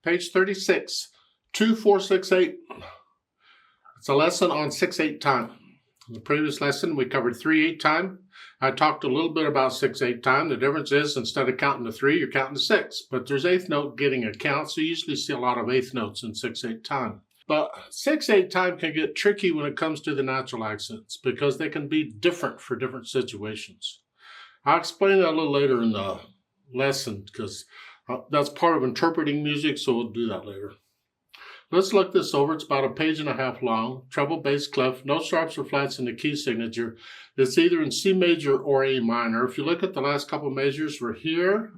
Page 36, 2468. It's a lesson on 6/8 time. In the previous lesson, we covered 3/8 time. I talked a little bit about 6/8 time. The difference is instead of counting to 3, you're counting to 6. But there's eighth note getting a count, so you usually see a lot of eighth notes in 6/8 time. But 6/8 time can get tricky when it comes to the natural accents because they can be different for different situations. I'll explain that a little later in the lesson because that's part of interpreting music, so we'll do that later. Let's look this over. It's about a page and a half long. Treble, bass, clef, no sharps or flats in the key signature. It's either in C major or A minor. If you look at the last couple measures, we're here.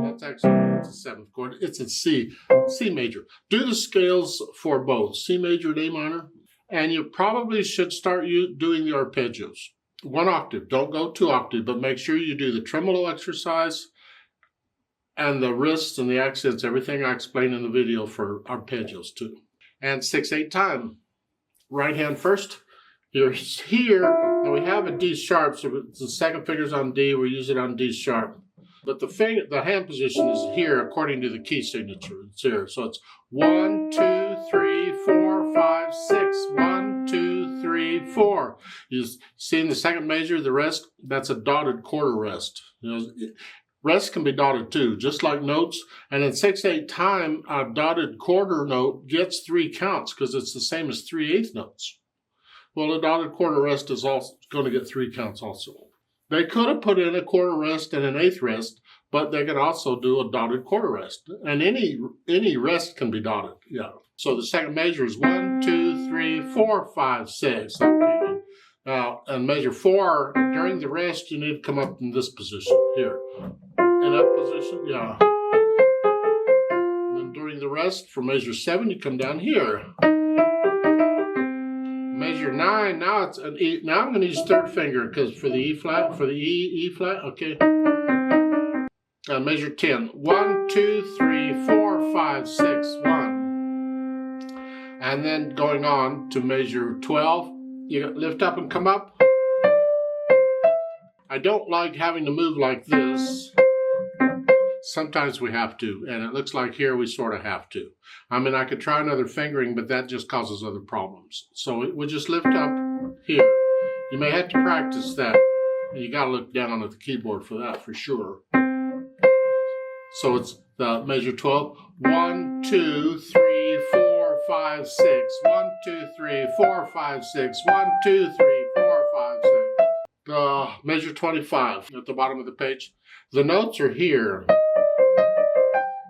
That's actually it's a seventh chord. It's in C major. Do the scales for both C major and A minor, and you probably should start doing the arpeggios. 1 octave. Don't go 2 octave, but make sure you do the tremolo exercise and the wrists and the accents, everything I explained in the video for arpeggios too. And 6/8 time. Right hand first. You're here, and we have a D sharp, so the second finger's on D, we use it on D sharp. But the hand position is here according to the key signature. It's here. So it's 1, 2, 3, 4, 5, 6. 1, 2, 3, 4. You see in the second measure, the rest, that's a dotted quarter rest. Rest can be dotted too, just like notes. And in 6/8 time, a dotted quarter note gets 3 counts because it's the same as 3/8 notes. Well, a dotted quarter rest is also going to get 3 counts also. They could have put in a quarter rest and an eighth rest, but they could also do a dotted quarter rest. And any rest can be dotted, yeah. So the second measure is 1, 2, 3, 4, 5, 6. Okay. Now, in measure 4, during the rest, you need to come up in this position here. In that position, yeah. And then during the rest, for measure 7, you come down here. Measure 9, now it's an E. Now I'm going to use third finger because for the E flat, E flat, okay. Measure 10. 1, 2, 3, 4, 5, 6, 1. And then going on to measure 12, you lift up and come up. I don't like having to move like this. Sometimes we have to, and it looks like here we sort of have to. I mean, I could try another fingering, but that just causes other problems. So we just lift up here. You may have to practice that. You got to look down at the keyboard for that for sure. So it's the measure 12. 1, 2, 3, 4, 5, 6. 1, 2, 3, 4, 5, 6. 1, 2, 3, 4, 5, 6. Measure 25 at the bottom of the page. The notes are here,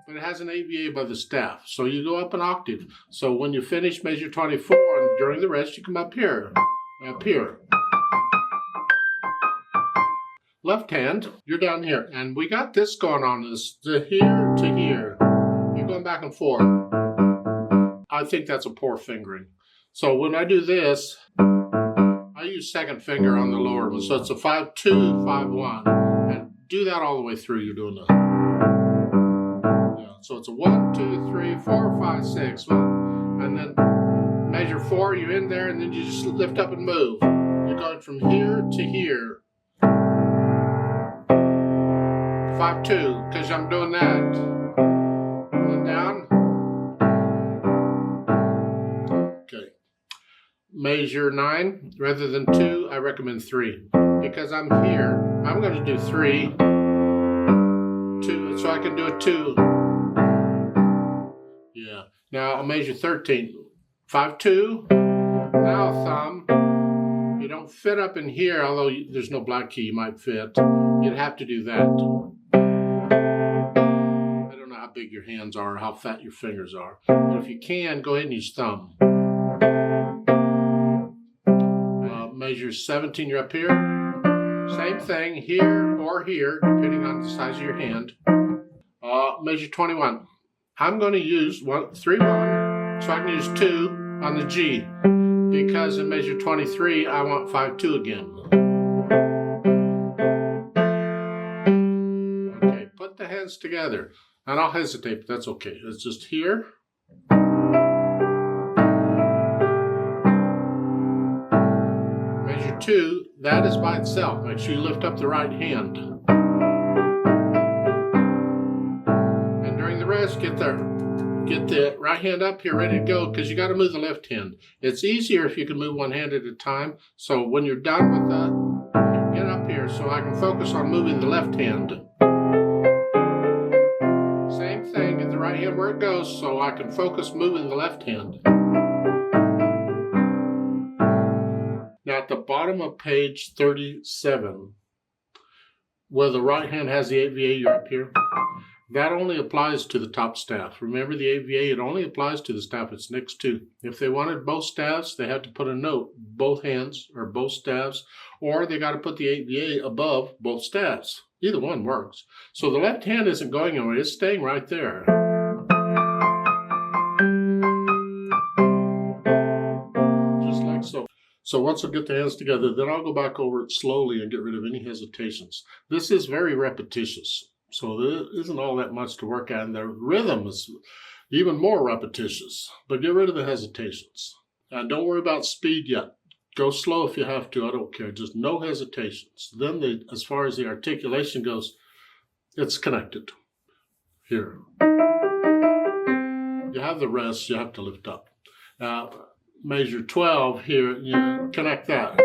but it has an AVA by the staff. So you go up an octave. So when you finish measure 24, and during the rest, you come up here. Up here. Left hand, you're down here. And we got this going on, this to here to here. You're going back and forth. I think that's a poor fingering. So when I do this, I use second finger on the lower one. So it's a 5, 2, 5, 1. And do that all the way through. You're doing the... Yeah. So it's a 1, 2, 3, 4, 5, 6. 1. And then measure 4, you're in there, and then you just lift up and move. You're going from here to here. 5, 2, because I'm doing that. And then down. Okay. Measure 9, rather than 2, I recommend 3. Because I'm here, I'm going to do 3, 2, so I can do a 2. Yeah. Now I'll measure 13. 5, 2. Now thumb. You don't fit up in here, although there's no black key, you might fit. You'd have to do that. I don't know how big your hands are or how fat your fingers are. But if you can, go ahead and use thumb. Measure 17, you're up here. Same thing, here or here, depending on the size of your hand. Measure 21. I'm going to use 3, 1, so I can use 2 on the G, because in measure 23, I want 5, 2 again. Okay, put the hands together. And I'll hesitate, but that's okay. It's just here. Measure 2, that is by itself. Make sure you lift up the right hand. And during the rest, guys get the right hand up here ready to go, because you got to move the left hand. It's easier if you can move one hand at a time. So when you're done with that, get up here so I can focus on moving the left hand. Same thing, get the right hand where it goes so I can focus moving the left hand. Now at the bottom of page 37, where the right hand has the AVA, you're up here. That only applies to the top staff. Remember, the AVA, it only applies to the staff it's next to. If they wanted both staffs, they had to put a note, both hands or both staffs, or they got to put the AVA above both staffs. Either one works. So the left hand isn't going anywhere, it's staying right there. Just like so. So once I get the hands together, then I'll go back over it slowly and get rid of any hesitations. This is very repetitious. So there isn't all that much to work at, and the rhythm is even more repetitious. But get rid of the hesitations. And don't worry about speed yet. Go slow if you have to, I don't care. Just no hesitations. Then as far as the articulation goes, it's connected. Here. You have the rest, you have to lift up. Now, measure 12 here, you connect that.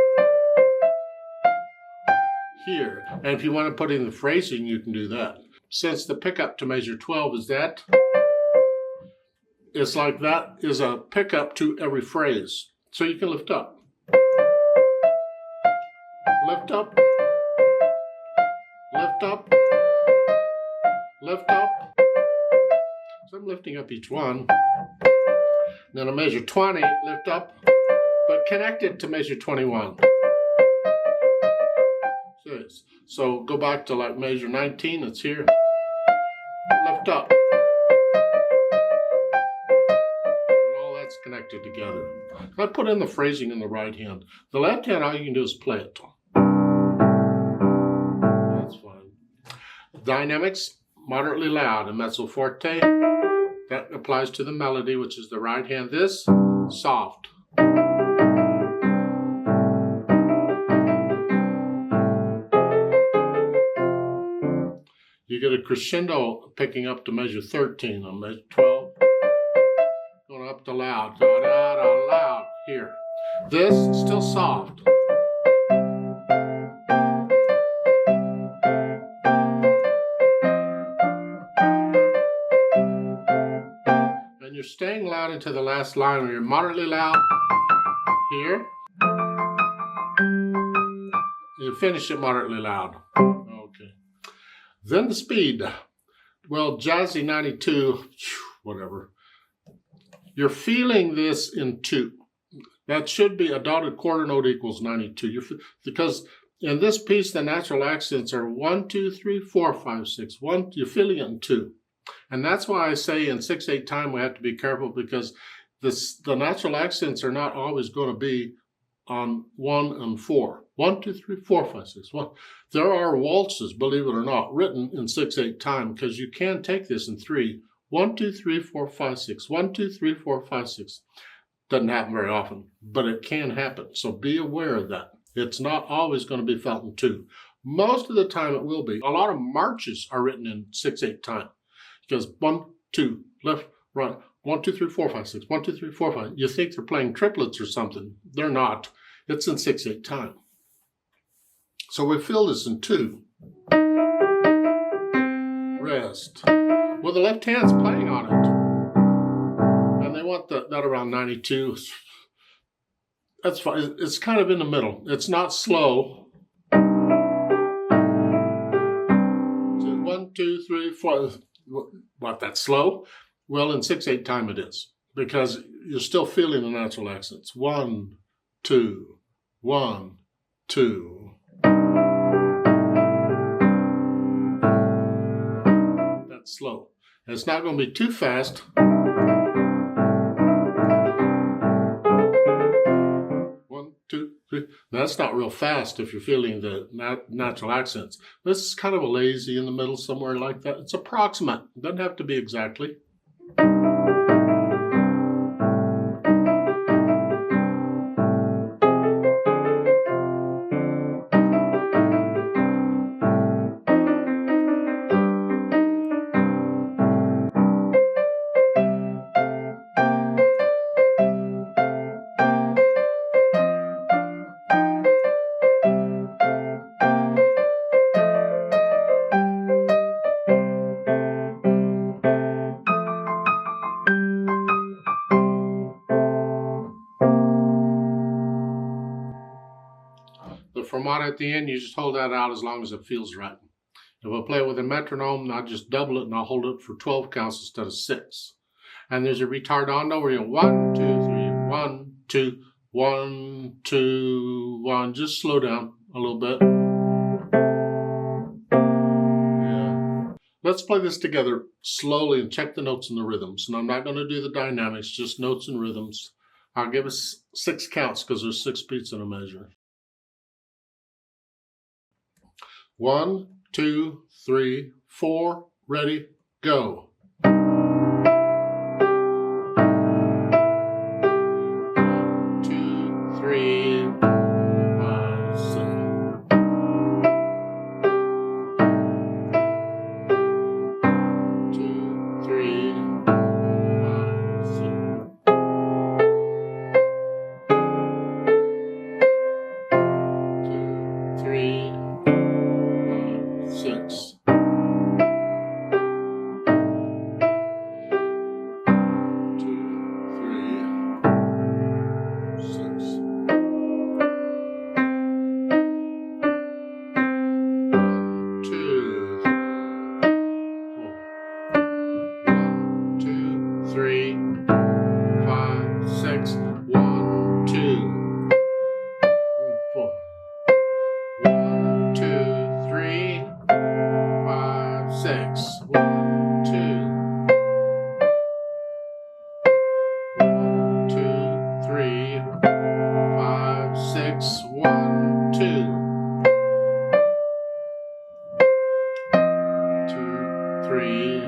Here. And if you want to put in the phrasing, you can do that. Since the pickup to measure 12 is that, it's like that is a pickup to every phrase. So you can lift up. Lift up. Lift up. Lift up. So I'm lifting up each one. Then I measure 20, lift up, but connect it to measure 21. So go back to like measure 19, it's here. Lift up. And all that's connected together. I put in the phrasing in the right hand. The left hand, all you can do is play it. That's fine. Dynamics, moderately loud, and mezzo forte. That applies to the melody, which is the right hand. This, soft. You get a crescendo picking up to measure 13 on measure 12. Going up to loud. Da, da, da, loud. Here. This, still soft. And you're staying loud into the last line where you're moderately loud. Here. You finish it moderately loud. Okay. Then the speed. Well, Jazzy 92, whatever. You're feeling this in 2. That should be a dotted quarter note equals 92. Because in this piece, the natural accents are 1, 2, 3, 4, 5, 6. You're feeling it in 2. And that's why I say in 6/8 time we have to be careful, because the natural accents are not always going to be on 1 and 4. 1, 2, 3, 4, 5, 6. Well, there are waltzes, believe it or not, written in 6/8 time, because you can take this in 3. 1, 2, 3, 4, 5, 6. 1, 2, 3, 4, 5, 6. Doesn't happen very often, but it can happen. So be aware of that. It's not always going to be felt in 2. Most of the time it will be. A lot of marches are written in 6/8 time, because 1, 2, left, right. 1, 2, 3, 4, 5, 6. 1, 2, 3, 4, 5. You think they're playing triplets or something. They're not. It's in 6/8 time. So we fill this in 2. Rest. Well, the left hand's playing on it. And they want that around 92. That's fine. It's kind of in the middle. It's not slow. 1, 2, 3, 4. What, that's slow? Well, in 6/8 time it is. Because you're still feeling the natural accents. 1, 2, 1, 2. Slow. And it's not going to be too fast. 1, 2, 3. That's not real fast if you're feeling the natural accents. This is kind of a lazy in the middle, somewhere like that. It's approximate. It doesn't have to be exactly. odd at the end, you just hold that out as long as it feels right. If I play it with a metronome, I'll just double it and I'll hold it for 12 counts instead of 6. And there's a retardando where you 1, 2, 3, 1, 2, 1, 2, 1. Just slow down a little bit. Yeah. Let's play this together slowly and check the notes and the rhythms. And I'm not going to do the dynamics, just notes and rhythms. I'll give us 6 counts because there's 6 beats in a measure. 1, 2, 3, 4, ready, go. 2, 3, 5, 6. 2, 3, 5, 6. 2, 3, 6. 3, 5, 6, 1, 2, 4. 1, 2, 3, 5, 6, 1, 2. 1, 2, 3, 5, 6, 1, 2. 2, 3,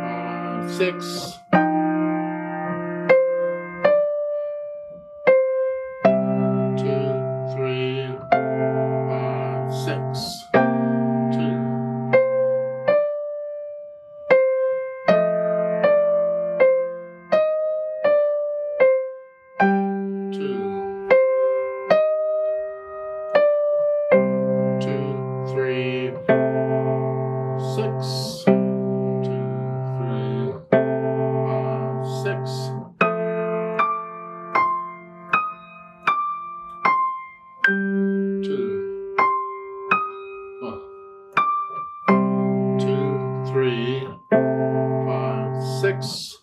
5, 6. 2, 3, 5, 6. 2. 2. 2, 3, 6. 2, 3, 5, 6. 2, 2, 3, 5, 6.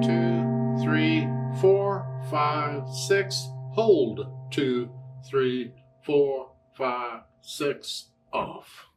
2, 3, 4, 5, 6. Hold. 2, 3, 4, 5, 6. Off.